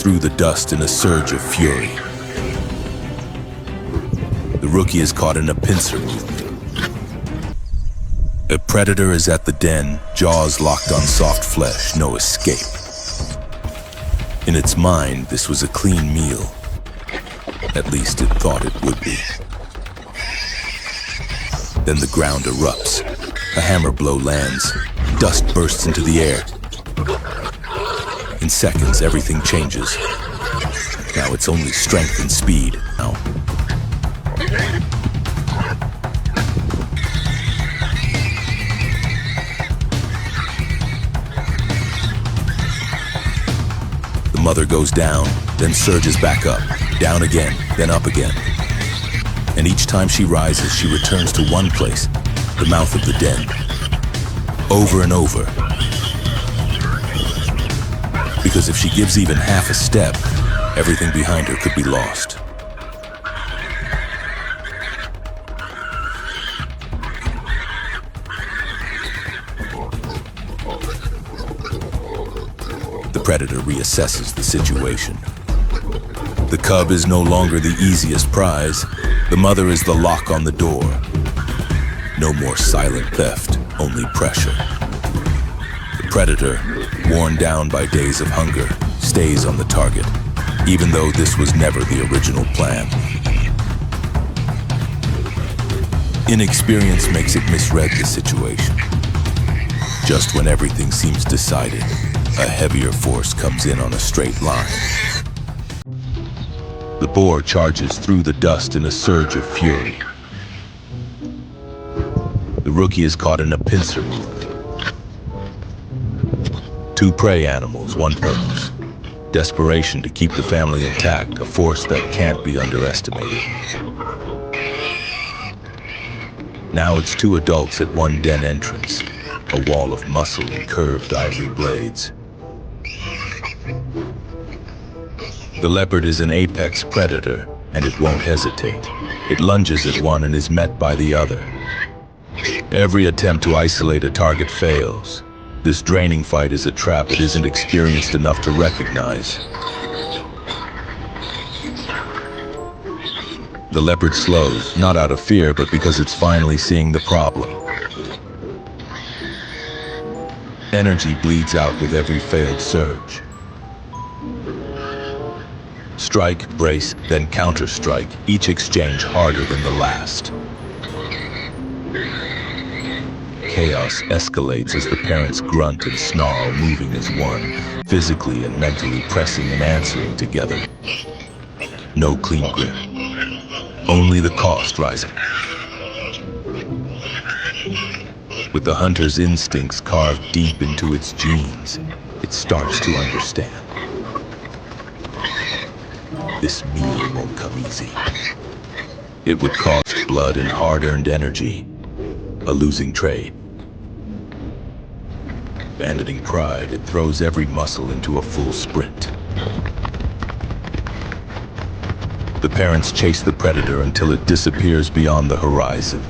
through the dust in a surge of fury. The rookie is caught in a pincer movement. A predator is at the den, jaws locked on soft flesh, no escape. In its mind, this was a clean meal. At least it thought it would be. Then the ground erupts. A hammer blow lands. Dust bursts into the air. In seconds, everything changes. Now it's only strength and speed. Now. The mother goes down, then surges back up. Down again, then up again. And each time she rises, she returns to one place, the mouth of the den. Over and over. Because if she gives even half a step, everything behind her could be lost. The predator reassesses the situation. The cub is no longer the easiest prize. The mother is the lock on the door. No more silent theft, only pressure. The predator, worn down by days of hunger, stays on the target, even though this was never the original plan. Inexperience makes it misread the situation. Just when everything seems decided, a heavier force comes in on a straight line. The boar charges through the dust in a surge of fury. The rookie is caught in a pincer movement. Two prey animals, one purpose. Desperation to keep the family intact, a force that can't be underestimated. Now it's two adults at one den entrance, a wall of muscle and curved ivory blades. The leopard is an apex predator, and it won't hesitate. It lunges at one and is met by the other. Every attempt to isolate a target fails. This draining fight is a trap it isn't experienced enough to recognize. The leopard slows, not out of fear, but because it's finally seeing the problem. Energy bleeds out with every failed surge. Strike, brace, then counter-strike, each exchange harder than the last. Chaos escalates as the parents grunt and snarl, moving as one, physically and mentally pressing and answering together. No clean grip, only the cost rising. With the hunter's instincts carved deep into its genes, it starts to understand. This meal won't come easy. It would cost blood and hard-earned energy, a losing trade. Abandoning pride, it throws every muscle into a full sprint. The parents chase the predator until it disappears beyond the horizon.